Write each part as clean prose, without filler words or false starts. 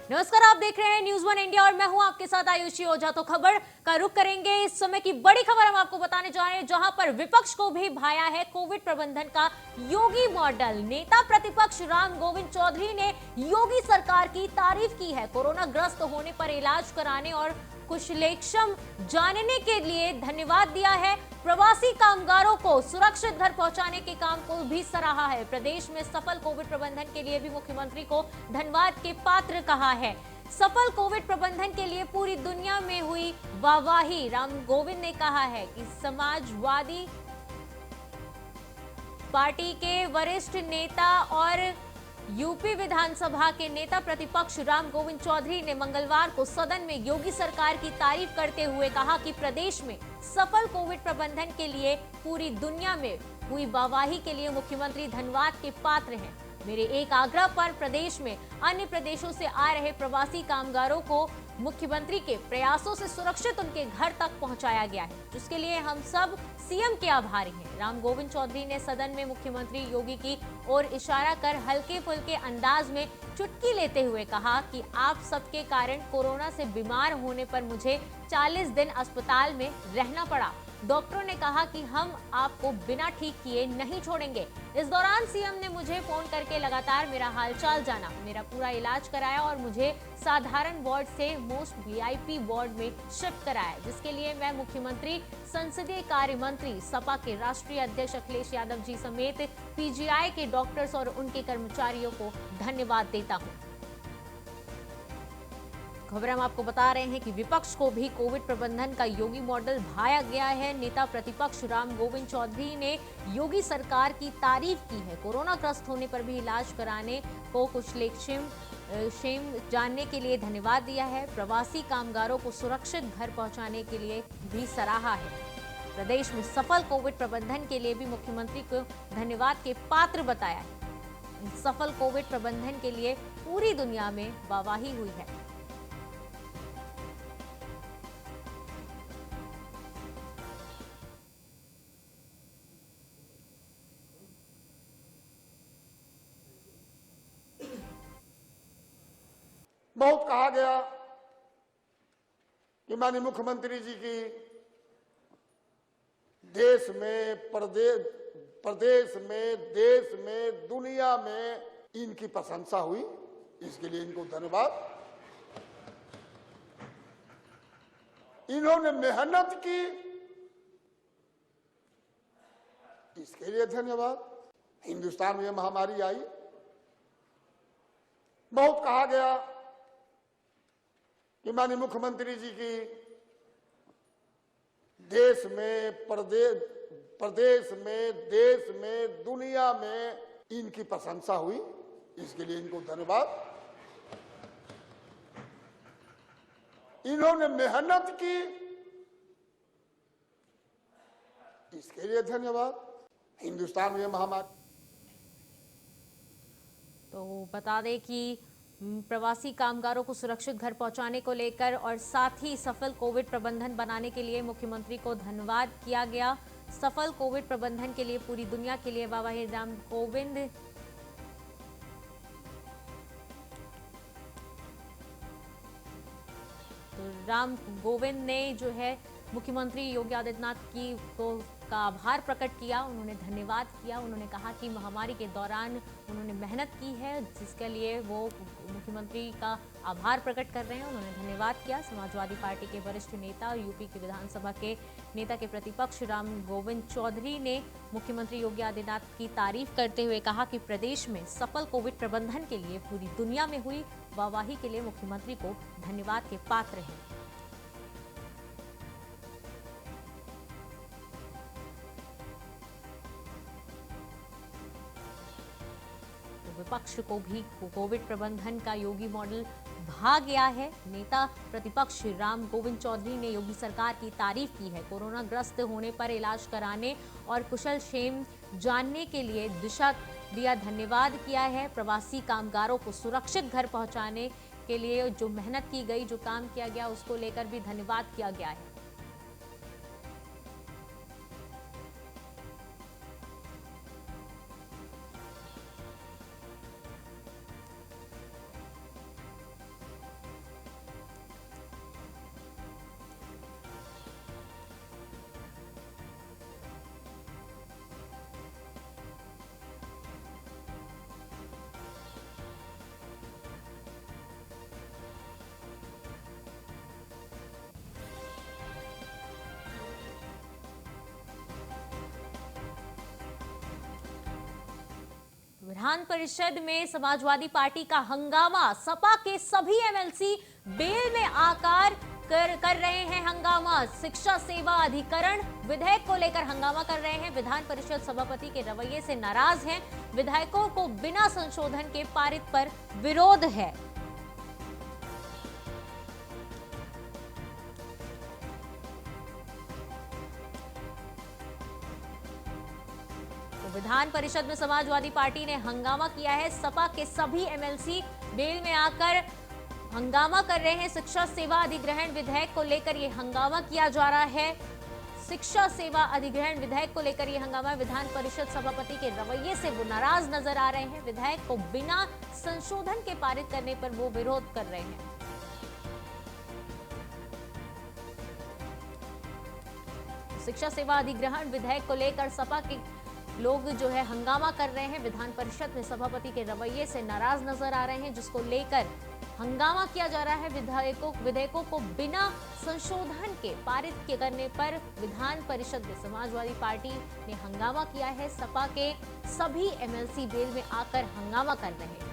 नमस्कार, आप देख रहे हैं न्यूज़ वन इंडिया और मैं हूं आपके साथ आयुषी ओझा। तो खबर का रुख करेंगे। इस समय की बड़ी खबर हम आपको बताने जा रहे हैं, जहां पर विपक्ष को भी भाया है कोविड प्रबंधन का योगी मॉडल। नेता प्रतिपक्ष राम गोविंद चौधरी ने योगी सरकार की तारीफ की है। कोरोना ग्रस्त होने पर इलाज कराने और कुशलेक्षम जानने के लिए धन्यवाद दिया है। प्रवासी कामगारों को सुरक्षित घर पहुंचाने के काम को भी सराहा है। प्रदेश में सफल कोविड प्रबंधन के लिए भी मुख्यमंत्री को धन्यवाद के पात्र कहा है। सफल कोविड प्रबंधन के लिए पूरी दुनिया में हुई वाहवाही। राम गोविंद ने कहा है कि समाजवादी पार्टी के वरिष्ठ नेता और यूपी विधानसभा के नेता प्रतिपक्ष राम गोविंद चौधरी ने मंगलवार को सदन में योगी सरकार की तारीफ करते हुए कहा कि प्रदेश में सफल कोविड प्रबंधन के लिए पूरी दुनिया में हुई वाहवाही के लिए मुख्यमंत्री धन्यवाद के पात्र हैं। मेरे एक आग्रह पर प्रदेश में अन्य प्रदेशों से आ रहे प्रवासी कामगारों को मुख्यमंत्री के प्रयासों से सुरक्षित उनके घर तक पहुंचाया गया है, जिसके लिए हम सब सीएम के आभारी हैं। राम गोविंद चौधरी ने सदन में मुख्यमंत्री योगी की ओर इशारा कर हल्के फुल्के अंदाज में चुटकी लेते हुए कहा कि आप सबके कारण कोरोना से बीमार होने पर मुझे 40 दिन अस्पताल में रहना पड़ा। डॉक्टरों ने कहा कि हम आपको बिना ठीक किए नहीं छोड़ेंगे। इस दौरान सीएम ने मुझे फोन करके लगातार मेरा हालचाल जाना, मेरा पूरा इलाज कराया और मुझे साधारण वार्ड से मोस्ट वीआईपी वार्ड में शिफ्ट कराया, जिसके लिए मैं मुख्यमंत्री, संसदीय कार्य मंत्री, सपा के राष्ट्रीय अध्यक्ष अखिलेश यादव जी समेत पीजीआई के डॉक्टर्स और उनके कर्मचारियों को धन्यवाद देता हूँ। खबर हम आपको बता रहे हैं कि विपक्ष को भी कोविड प्रबंधन का योगी मॉडल भाया गया है। नेता प्रतिपक्ष राम गोविंद चौधरी ने योगी सरकार की तारीफ की है। कोरोना ग्रस्त होने पर भी इलाज कराने को कुशलेक्षम जानने के लिए धन्यवाद दिया है। प्रवासी कामगारों को सुरक्षित घर पहुंचाने के लिए भी सराहा है। प्रदेश में सफल कोविड प्रबंधन के लिए भी मुख्यमंत्री को धन्यवाद के पात्र बताया है। सफल कोविड प्रबंधन के लिए पूरी दुनिया में वाहवाही हुई है। बहुत कहा गया कि माननीय मुख्यमंत्री जी की देश में, प्रदेश में, देश में, दुनिया में इनकी प्रशंसा हुई। इसके लिए इनको धन्यवाद। इन्होंने मेहनत की, इसके लिए धन्यवाद। हिंदुस्तान में महामारी आई, बहुत कहा गया कि माननीय मुख्यमंत्री जी की देश में, प्रदेश में, देश में, दुनिया में इनकी प्रशंसा हुई। इसके लिए इनको धन्यवाद। इन्होंने मेहनत की, इसके लिए धन्यवाद। हिंदुस्तान में महामारी। तो बता दें कि प्रवासी कामगारों को सुरक्षित घर पहुंचाने को लेकर और साथ ही सफल कोविड प्रबंधन बनाने के लिए मुख्यमंत्री को धन्यवाद किया गया। सफल कोविड प्रबंधन के लिए पूरी दुनिया के लिए वाहवाही। राम गोविंद ने जो है मुख्यमंत्री योगी आदित्यनाथ की का आभार प्रकट किया। उन्होंने धन्यवाद किया। उन्होंने कहा कि महामारी के दौरान उन्होंने मेहनत की है, जिसके लिए वो मुख्यमंत्री का आभार प्रकट कर रहे हैं। उन्होंने धन्यवाद किया। समाजवादी पार्टी के वरिष्ठ नेता और यूपी की विधानसभा के नेता के प्रतिपक्ष राम गोविंद चौधरी ने मुख्यमंत्री योगी आदित्यनाथ की तारीफ करते हुए कहा कि प्रदेश में सफल कोविड प्रबंधन के लिए पूरी दुनिया में हुई वाहवाही के लिए मुख्यमंत्री को धन्यवाद के पात्र हैं। विपक्ष को भी कोविड प्रबंधन का योगी मॉडल भा गया है। नेता प्रतिपक्ष राम गोविंद चौधरी ने योगी सरकार की तारीफ की है। कोरोना ग्रस्त होने पर इलाज कराने और कुशलक्षेम जानने के लिए दिशा दिया धन्यवाद किया है। प्रवासी कामगारों को सुरक्षित घर पहुंचाने के लिए जो मेहनत की गई, जो काम किया गया, उसको लेकर भी धन्यवाद किया गया है। विधान परिषद में समाजवादी पार्टी का हंगामा। सपा के सभी एमएलसी बेल में आकर कर रहे हैं हंगामा। शिक्षा सेवा अधिकरण विधेयक को लेकर हंगामा कर रहे हैं। विधान परिषद सभापति के रवैये से नाराज हैं। विधायकों को बिना संशोधन के पारित पर विरोध है। विधान परिषद में समाजवादी पार्टी ने हंगामा किया है। सपा के सभी एमएलसी बेल में आकर हंगामा कर रहे हैं। शिक्षा सेवा अधिग्रहण विधेयक को लेकर यह हंगामा किया जा रहा है। शिक्षा सेवा अधिग्रहण विधेयक को लेकर यह हंगामा। विधान परिषद सभापति के रवैये से वो नाराज नजर आ रहे हैं। विधेयक को बिना संशोधन के पारित करने पर वो विरोध कर रहे हैं। शिक्षा सेवा अधिग्रहण विधेयक को लेकर सपा के लोग जो है हंगामा कर रहे हैं। विधान परिषद में सभापति के रवैये से नाराज नजर आ रहे हैं, जिसको लेकर हंगामा किया जा रहा है। विधेयकों को बिना संशोधन के पारित करने पर विधान परिषद में समाजवादी पार्टी ने हंगामा किया है। सपा के सभी एमएलसी बेल में आकर हंगामा कर रहे हैं।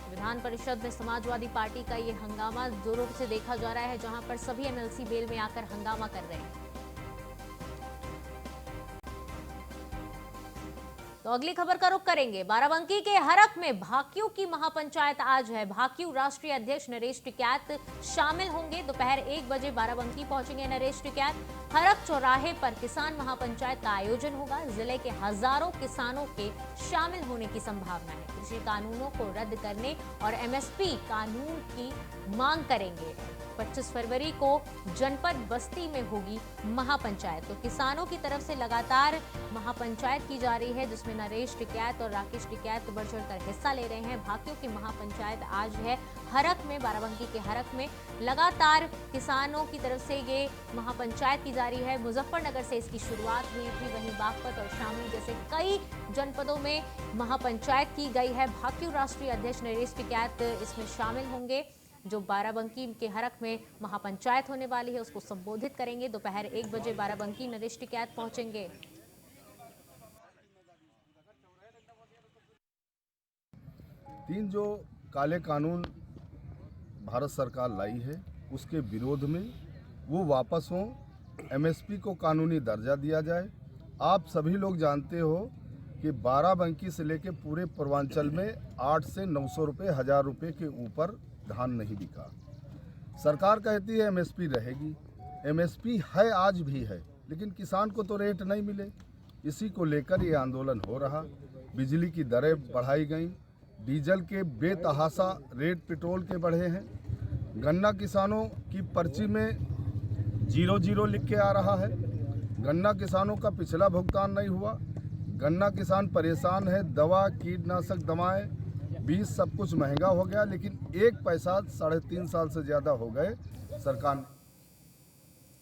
विधान परिषद में समाजवादी पार्टी का ये हंगामा जोरों से देखा जा रहा है, जहां पर सभी एमएलसी बेल में आकर हंगामा कर रहे हैं। तो अगली खबर का रुख करेंगे। बाराबंकी के हरख में भाकियू की महापंचायत आज है। भाकियू राष्ट्रीय अध्यक्ष नरेश टिकैत शामिल होंगे। दोपहर 1 बजे बाराबंकी पहुंचेंगे नरेश टिकैत। हरख चौराहे पर किसान महापंचायत का आयोजन होगा। जिले के हजारों किसानों के शामिल होने की संभावना है। कृषि कानूनों को रद्द करने और एमएसपी कानून की मांग करेंगे। 25 फरवरी को जनपद बस्ती में होगी महापंचायत। तो किसानों की तरफ से लगातार महापंचायत की जा रही है, जिसमें नरेश टिकैत और राकेश टिकैत बढ़ चढ़कर हिस्सा ले रहे हैं। भाकियू की महापंचायत आज है हरख में, बाराबंकी के हरख में। लगातार किसानों की तरफ से ये महापंचायत की जा रही है। मुजफ्फरनगर से इसकी शुरुआत हुई थी, वहीं बागपत और शामली जैसे कई जनपदों में महापंचायत की गई है। भाकियू राष्ट्रीय अध्यक्ष नरेश टिकैत इसमें शामिल होंगे। जो बाराबंकी के हरख में महापंचायत होने वाली है उसको संबोधित करेंगे। दोपहर 1 बजे बाराबंकी नरेश टिकैत पहुंचेंगे। तीन जो काले कानून भारत सरकार लाई है उसके विरोध में वो वापस हों, एमएसपी को कानूनी दर्जा दिया जाए। आप सभी लोग जानते हो कि बाराबंकी से लेकर पूरे पूर्वांचल में 8 से 900 रुपये, 1000 रुपये के ऊपर धान नहीं बिका। सरकार कहती है एमएसपी रहेगी। एमएसपी है, आज भी है, लेकिन किसान को तो रेट नहीं मिले। इसी को लेकर ये आंदोलन हो रहा। बिजली की दरें बढ़ाई गई, डीजल के बेतहाशा रेट पेट्रोल के बढ़े हैं। गन्ना किसानों की पर्ची में 00 लिख के आ रहा है। गन्ना किसानों का पिछला भुगतान नहीं हुआ। गन्ना किसान परेशान है। दवा, कीटनाशक दवाएं, बीज सब कुछ महंगा हो गया, लेकिन 1 पैसा 3.5 साल से ज़्यादा हो गए सरकार ने।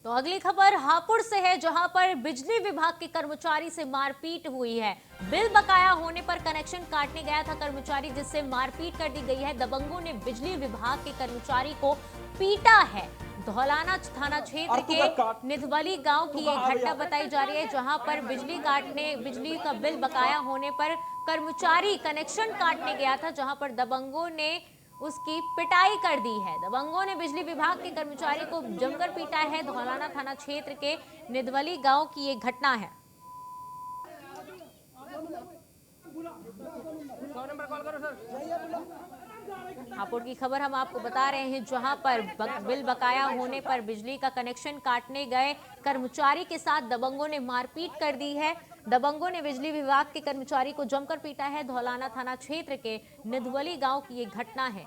तो अगली खबर हापुड़ से है, जहां पर बिजली विभाग के कर्मचारी से मारपीट हुई है। बिल बकाया होने पर कनेक्शन काटने गया था कर्मचारी, जिससे मारपीट कर दी गई है। दबंगों ने बिजली विभाग के कर्मचारी को पीटा है। धौलाना थाना क्षेत्र के निधवली गांव की एक घटना बताई जा रही है, जहां पर बिजली का बिल बकाया होने पर कर्मचारी कनेक्शन काटने गया था, जहां पर दबंगों ने उसकी पिटाई कर दी है। दबंगों ने बिजली विभाग के कर्मचारी को जमकर पीटा है। धौलाना थाना क्षेत्र के निधवली गांव की एक घटना है। हापुड़ की खबर हम आपको बता रहे हैं, जहां पर बिल बकाया होने पर बिजली का कनेक्शन काटने गए कर्मचारी के साथ दबंगों ने मारपीट कर दी है। दबंगों ने बिजली विभाग के कर्मचारी को जमकर पीटा है। धौलाना थाना क्षेत्र के निधवली गांव की एक घटना है।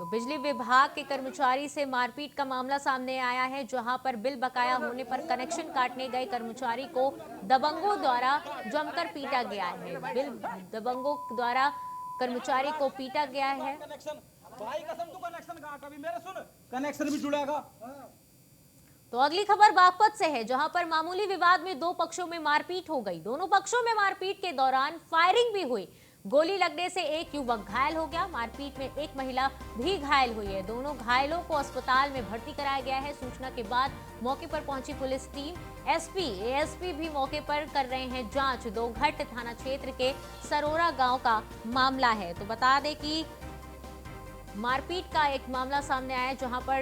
तो बिजली विभाग के कर्मचारी से मारपीट का मामला सामने आया है, जहां पर बिल बकाया होने पर कनेक्शन काटने गए कर्मचारी को दबंगों द्वारा जमकर पीटा गया है। बिल दबंगों द्वारा कर्मचारी को पीटा गया है। भाई कसम तू कनेक्शन काट, अभी मेरे सुन, कनेक्शन भी जुड़ेगा। तो अगली खबर बागपत से है, जहां पर मामूली विवाद में दो पक्षों में मारपीट हो गई। दोनों पक्षों में मारपीट के दौरान फायरिंग भी हुई। गोली लगने से एक युवक घायल हो गया। मारपीट में एक महिला भी घायल हुई है। दोनों घायलों को अस्पताल में भर्ती कराया गया है। सूचना के बाद मौके पर पहुंची पुलिस टीम, एसपी, एएसपी भी मौके पर कर रहे हैं जांच। दोघट थाना क्षेत्र के सरोरा गांव का मामला है। तो बता दें कि मारपीट का एक मामला सामने आया, जहां पर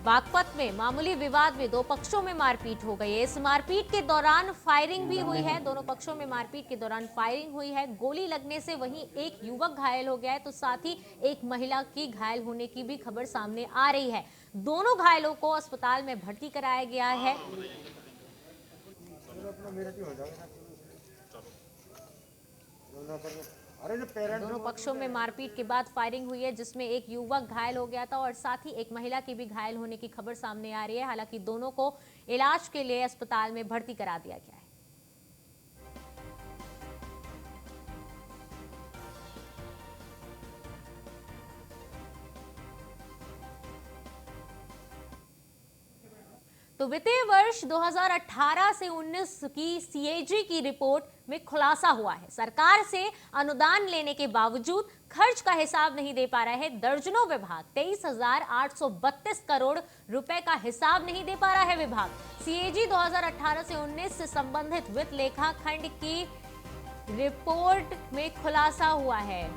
बागपत में मामूली विवाद में दो पक्षों में मारपीट हो गई है। इस मारपीट के दौरान फायरिंग भी हुई है। दोनों पक्षों में मारपीट के दौरान फायरिंग हुई है। गोली लगने से वहीं एक युवक घायल हो गया है, तो साथ ही एक महिला की घायल होने की भी खबर सामने आ रही है। दोनों घायलों को अस्पताल में भर्ती कराया गया है। दोनों पक्षों में मारपीट के बाद फायरिंग हुई है, जिसमें एक युवक घायल हो गया था और साथ ही एक महिला की भी घायल होने की खबर सामने आ रही है। हालांकि दोनों को इलाज के लिए अस्पताल में भर्ती करा दिया गया है। तो वित्तीय वर्ष 2018 से 19 की सीएजी की रिपोर्ट में खुलासा हुआ है, सरकार से अनुदान लेने के बावजूद खर्च का हिसाब नहीं दे पा रहा है दर्जनों विभाग। 23,832 करोड़ रुपए का हिसाब नहीं दे पा रहा है विभाग। सीएजी 2018 से 19 से संबंधित वित्त लेखा खंड की रिपोर्ट में खुलासा हुआ है।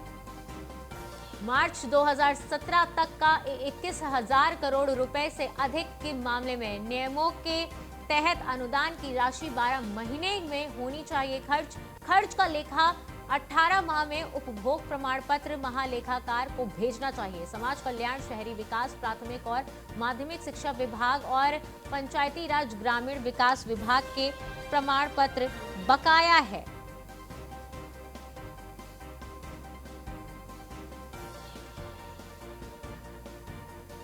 मार्च 2017 तक का 21,000 करोड़ रुपए से अधिक के मामले में नियमों के तहत अनुदान की राशि 12 महीने में होनी चाहिए। खर्च का लेखा 18 माह में उपभोग प्रमाण पत्र महालेखाकार को भेजना चाहिए। समाज कल्याण, शहरी विकास, प्राथमिक और माध्यमिक शिक्षा विभाग और पंचायती राज ग्रामीण विकास विभाग के प्रमाण पत्र बकाया है।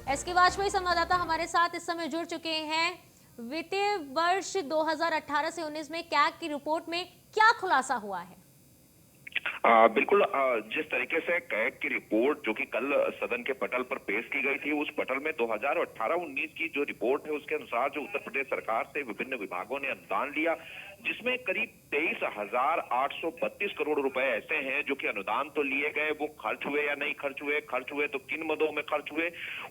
एसके वाजपेयी संवाददाता हमारे साथ इस समय जुड़ चुके हैं। वित्तीय वर्ष 2018 से 19 में कैग की रिपोर्ट में क्या खुलासा हुआ है? बिल्कुल, जिस तरीके से कैग की रिपोर्ट जो कि कल सदन के पटल पर पेश की गई थी, उस पटल में 2018-19 की जो रिपोर्ट है उसके अनुसार जो उत्तर प्रदेश सरकार से विभिन्न विभागों ने अनुदान लिया, जिसमें करीब 23,832 करोड़ रुपए ऐसे हैं जो कि अनुदान तो लिए गए, वो खर्च हुए या नहीं खर्च हुए तो किन मदों में खर्च हुए,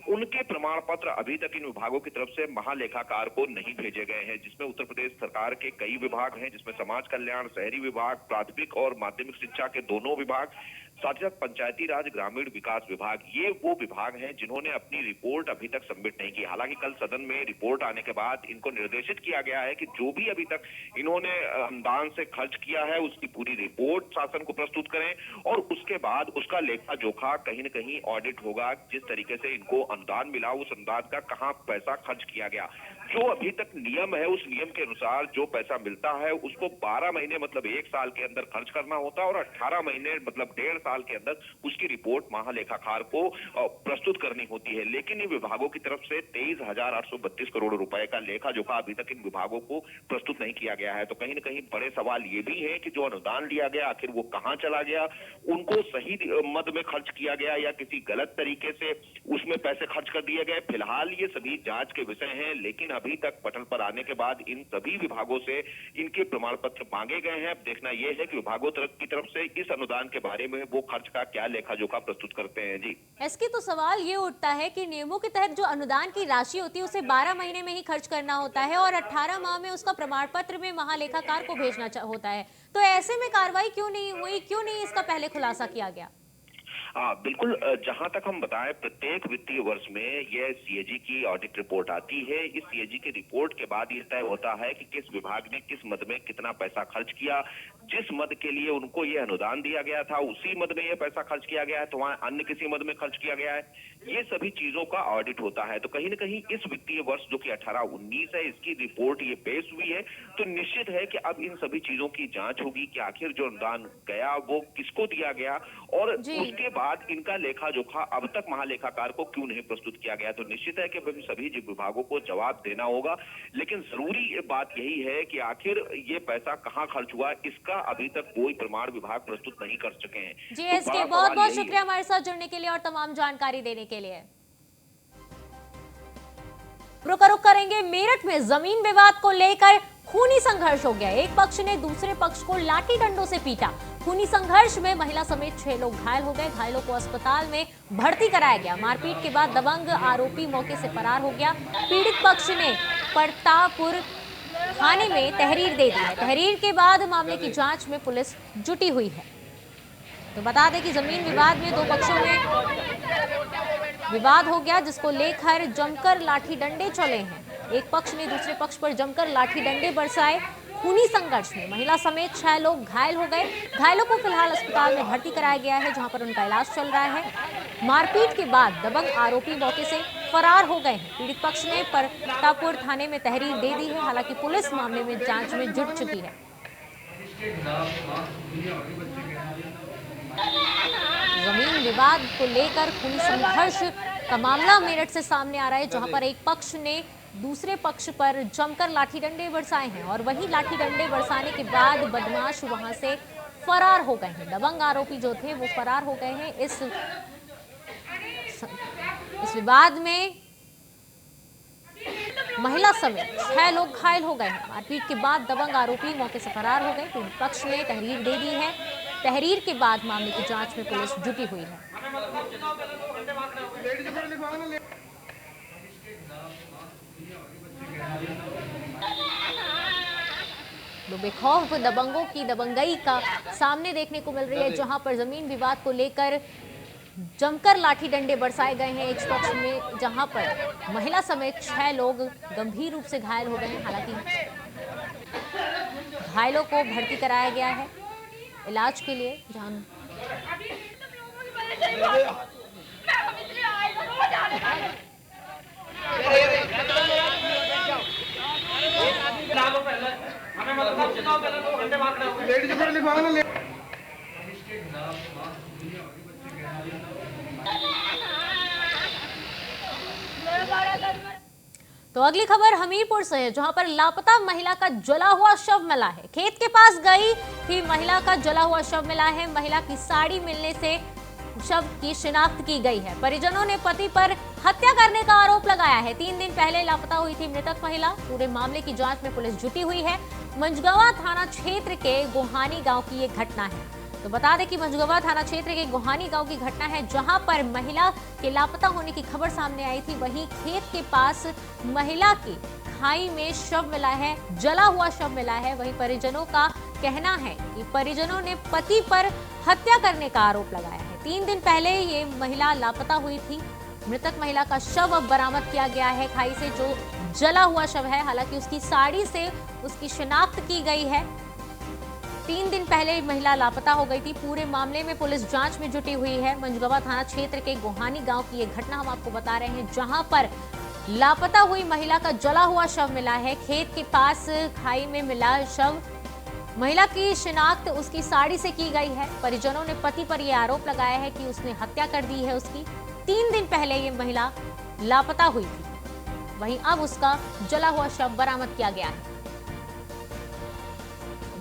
उनके प्रमाण पत्र अभी तक इन विभागों की तरफ से महालेखाकार को नहीं भेजे गए हैं। जिसमें उत्तर प्रदेश सरकार के कई विभाग हैं, जिसमें समाज कल्याण, शहरी विभाग, प्राथमिक और माध्यमिक शिक्षा के दोनों विभाग, साथ ही साथ पंचायती राज ग्रामीण विकास विभाग, ये वो विभाग हैं जिन्होंने अपनी रिपोर्ट अभी तक सबमिट नहीं की। हालांकि कल सदन में रिपोर्ट आने के बाद इनको निर्देशित किया गया है कि जो भी अभी तक इन्होंने अनुदान से खर्च किया है उसकी पूरी रिपोर्ट शासन को प्रस्तुत करें और उसके बाद उसका लेखा जोखा कहीं न कहीं ऑडिट होगा। जिस तरीके से इनको अनुदान मिला, उस अनुदान का कहां पैसा खर्च किया गया, जो अभी तक नियम है उस नियम के अनुसार जो पैसा मिलता है उसको 12 महीने मतलब 1 साल के अंदर खर्च करना होता है और 18 महीने मतलब 1.5 साल के अंदर उसकी रिपोर्ट महालेखाकार को प्रस्तुत करनी होती है। लेकिन इन विभागों की तरफ से 23,832 करोड़ रुपए का लेखा जोखा अभी तक इन विभागों को प्रस्तुत नहीं किया गया है। तो कहीं न कहीं बड़े सवाल ये भी है कि जो अनुदान लिया गया आखिर वो कहां चला गया, उनको सही मद में खर्च किया गया या किसी गलत तरीके से उसमें पैसे खर्च कर दिए गए। फिलहाल ये सभी जांच के विषय हैं, लेकिन अभी तक पटल पर आने के बाद इन सभी विभागों से इनके प्रमाण पत्र मांगे गए हैं। अब देखना यह है कि विभागों की तरफ से इस अनुदान के बारे में वो खर्च का क्या लेखा जोखा प्रस्तुत करते हैं। जी इसकी तो सवाल ये उठता है कि नियमों के तहत जो अनुदान की राशि होती है उसे 12 महीने में ही खर्च करना होता है और 18 माह में उसका प्रमाण पत्र में महालेखाकार को भेजना होता है। तो ऐसे में कार्रवाई क्यों नहीं हुई, क्यों नहीं इसका पहले खुलासा किया गया? बिल्कुल, जहां तक हम बताएं प्रत्येक वित्तीय वर्ष में यह सीएजी की ऑडिट रिपोर्ट आती है। इस सीएजी की रिपोर्ट के बाद यह तय होता है कि किस विभाग ने किस मद में कितना पैसा खर्च किया। जिस मद के लिए उनको यह अनुदान दिया गया था उसी मद में यह पैसा खर्च किया गया है तो वहां अन्य किसी मद में खर्च किया गया है, ये सभी चीजों का ऑडिट होता है। तो कहीं न कहीं इस वित्तीय वर्ष जो कि 18-19 है इसकी रिपोर्ट ये पेश हुई है, तो निश्चित है कि अब इन सभी चीजों की जांच होगी कि आखिर जो अनुदान गया वो किसको दिया गया और जी। उसके बाद इनका लेखा जोखा अब तक महालेखाकार को क्यों नहीं प्रस्तुत किया गया। तो निश्चित है कि सभी विभागों को जवाब देना होगा, लेकिन जरूरी बात यही है कि आखिर ये पैसा कहां खर्च हुआ, इसका अभी तक कोई प्रमाण विभाग प्रस्तुत नहीं कर सके हैं। जी तो एसके, बड़ा बहुत सवाल बहुत यही शुक्रिया हमारे साथ जुड़ने के लिए और तमाम जानकारी देने के लिए। रुक करेंगे, मेरठ में जमीन विवाद को लेकर खूनी संघर्ष हो गया। एक पक्ष ने दूसरे पक्ष को लाठी डंडों से पीटा। खूनी संघर्ष में महिला समेत 6 लोग घायल हो गए। घायलों को अस्पताल में भर्ती कराया गया। मारपीट के बाद दबंग आरोपी मौके से फरार हो गया। पीड़ित पक्ष ने प्रतापपुर थाने में तहरीर दे दी है। तहरीर के बाद मामले की जांच में पुलिस जुटी हुई है। तो बता दें कि जमीन विवाद में 2 पक्षों में विवाद हो गया, जिसको लेकर जमकर लाठी डंडे चले हैं। एक पक्ष ने दूसरे पक्ष पर जमकर लाठी डंडे बरसाए। खूनी संघर्ष में महिला समेत 6 लोग घायल हो गए। घायलों को फिलहाल अस्पताल में भर्ती कराया गया है, जहां पर उनका इलाज चल रहा है। मारपीट के बाद दबंग आरोपी मौके से फरार हो गए हैं। पीड़ित पक्ष ने प्रतापपुर थाने में तहरीर दे दी है। हालांकि पुलिस मामले में जांच में जुट चुकी है। जमीन विवाद को लेकर खूनी संघर्ष का मामला मेरठ से सामने आ रहा है, जहां पर एक पक्ष ने दूसरे पक्ष पर जमकर लाठी डंडे बरसाए हैं और वही लाठी डंडे बरसाने के बाद बदमाश वहां से फरार हो गए हैं। दबंग आरोपी जो थे वो फरार हो गए हैं। इस विवाद में महिला समेत 6 लोग घायल हो गए हैं। मारपीट के बाद दबंग आरोपी मौके से फरार हो गए। पीड़ित पक्ष ने तहरीर दे दी है। तहरीर के बाद मामले की जांच में पुलिस जुटी हुई है। बेखौफ दबंगों की दबंगई का सामने देखने को मिल रही है, जहां पर जमीन विवाद को लेकर जमकर लाठी डंडे बरसाए गए हैं एक पक्ष में, जहां पर महिला समेत 6 लोग गंभीर रूप से घायल हो गए हैं। हालांकि घायलों को भर्ती कराया गया है इलाज के लिए। तो अगली खबर हमीरपुर से है, जहां पर लापता महिला का जला हुआ शव मिला है। खेत के पास गई थी महिला का जला हुआ शव मिला है। महिला की साड़ी मिलने से शव की शिनाख्त की गई है। परिजनों ने पति पर हत्या करने का आरोप लगाया है। 3 दिन पहले लापता हुई थी मृतक महिला। पूरे मामले की जांच में पुलिस जुटी हुई है। मंझगवा थाना क्षेत्र के गोहानी गांव की ये घटना है। तो बता दें कि मंझगवा थाना क्षेत्र के गोहानी गांव की घटना है, जहां पर महिला के लापता होने की खबर सामने आई थी। वहीं खेत के पास महिला की खाई में शव मिला है, जला हुआ शव मिला है। वहीं परिजनों का कहना है कि परिजनों ने पति पर हत्या करने का आरोप लगाया है। 3 दिन पहले ये महिला लापता हुई थी। मृतक महिला का शव अब बरामद किया गया है खाई से, जो जला हुआ शव है। हालांकि उसकी साड़ी से उसकी शिनाख्त की गई है। 3 दिन पहले महिला लापता हो गई थी। पूरे मामले में पुलिस जांच में जुटी हुई है। मंझगवा थाना क्षेत्र के गोहानी गांव की ये घटना हम आपको बता रहे हैं, जहां पर लापता हुई महिला का जला हुआ शव मिला है। खेत के पास खाई में मिला शव। महिला की शिनाख्त उसकी साड़ी से की गई है। परिजनों ने पति पर यह आरोप लगाया है कि उसने हत्या कर दी है उसकी। 3 दिन पहले ये महिला लापता हुई थी। वहीं अब उसका जला हुआ शव बरामद किया गया है।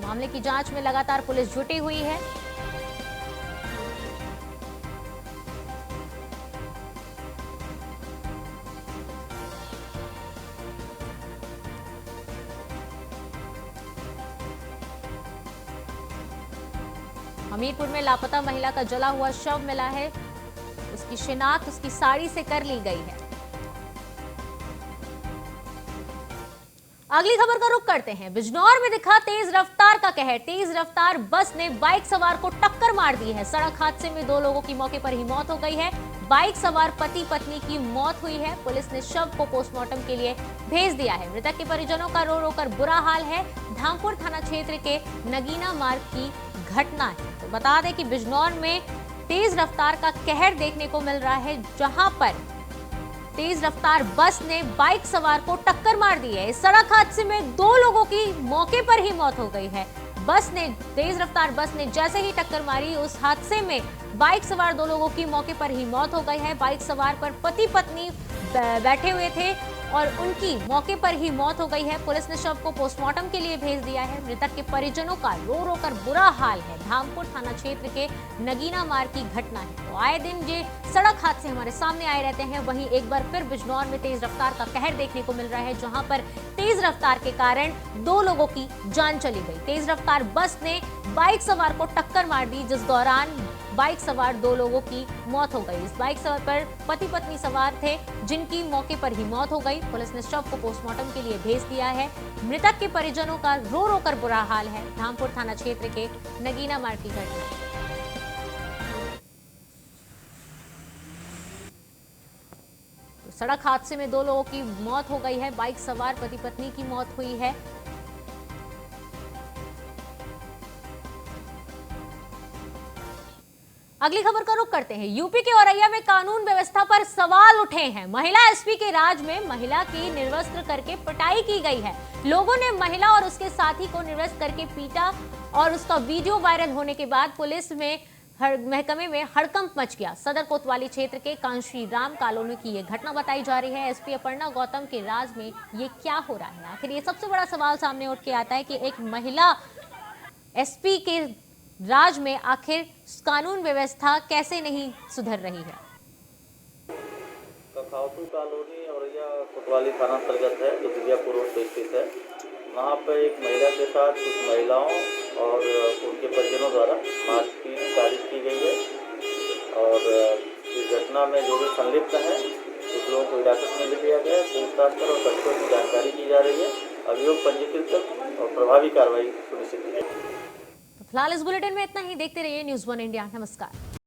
मामले की जांच में लगातार पुलिस जुटी हुई है। हमीरपुर में लापता महिला का जला हुआ शव मिला है। उसकी शिनाख्त उसकी साड़ी से कर ली गई है। अगली खबर का रुख करते हैं। बिजनौर में दिखा तेज रफ्तार का कहर। तेज रफ्तार बस ने बाइक सवार को टक्कर मार दी है। सड़क हादसे में 2 लोगों की मौके पर ही मौत हो गई है। बाइक सवार पति पत्नी की मौत हुई है। पुलिस ने शव को पोस्टमार्टम के लिए भेज दिया है। मृतक के परिजनों का रो रो कर बुरा हाल है। धामपुर थाना क्षेत्र के नगीना मार्ग की घटना है। तो बता दें कि बिजनौर में तेज रफ्तार का कहर देखने को मिल रहा है, जहां पर तेज रफ्तार बस ने बाइक सवार को टक्कर मार दी है। इस सड़क हादसे में 2 लोगों की मौके पर ही मौत हो गई है। तेज रफ्तार बस ने जैसे ही टक्कर मारी, उस हादसे में बाइक सवार 2 लोगों की मौके पर ही मौत हो गई है। बाइक सवार पर पति पत्नी बैठे हुए थे और उनकी मौके पर ही मौत हो गई है। पुलिस ने शव को पोस्टमार्टम के लिए भेज दिया है। मृतक के परिजनों का रो रो कर बुरा हाल है। धामपुर थाना क्षेत्र के नगीना मार्ग की घटना है। तो आए दिन ये सड़क हादसे हमारे सामने आए रहते हैं। वहीं एक बार फिर बिजनौर में तेज रफ्तार का कहर देखने को मिल रहा है, जहां पर तेज रफ्तार के कारण 2 लोगों की जान चली गई। तेज रफ्तार बस ने बाइक सवार को टक्कर मार दी, जिस दौरान बाइक सवार 2 लोगों की मौत हो गई। इस बाइक सवार पर पति पत्नी सवार थे, जिनकी मौके पर ही मौत हो गई। पुलिस ने शव को पोस्टमार्टम के लिए भेज दिया है। मृतक के परिजनों का रो रो कर बुरा हाल है। धामपुर थाना क्षेत्र के नगीना मार्ग की घटना। तो सड़क हादसे में 2 लोगों की मौत हो गई है। बाइक सवार पति पत्नी की मौत हुई है। अगली खबर का रुख करते हैं। यूपी के औरैया में कानून व्यवस्था पर सवाल उठे हैं। महिला एसपी के राज में महिला की निर्वस्त्र करके पिटाई की गई है। लोगों ने महिला और उसके साथी को निर्वस्त्र करके पीटा और उसका वीडियो वायरल होने के बाद पुलिस में महकमे में हड़कंप मच गया। सदर कोतवाली क्षेत्र के कांशी राम कॉलोनी की ये घटना बताई जा रही है। एसपी अपर्णा गौतम के राज में ये क्या हो रहा है? आखिर ये सबसे बड़ा सवाल सामने उठ के आता है कि एक महिला एसपी के राज में आखिर कानून व्यवस्था कैसे नहीं सुधर रही है। कखावतू कॉलोनी औरैया कोतवाली थाना अंतर्गत है, जो दिव्यापुर रोड पे स्थित है। वहाँ पे एक महिला के साथ कुछ महिलाओं और उनके परिजनों द्वारा मारपीट तारीफ की गई है और इस घटना में जो भी संलिप्त हैं कुछ लोगों को हिरासत में ले लिया गया है। पूछताछ कर और तथ्यों की जानकारी की जा रही है। अभियोग पंजीकृत और प्रभावी कार्रवाई सुनिश्चित की जाएगी। फिलहाल इस बुलेटिन में इतना ही। देखते रहिए न्यूज़ 1 इंडिया। नमस्कार।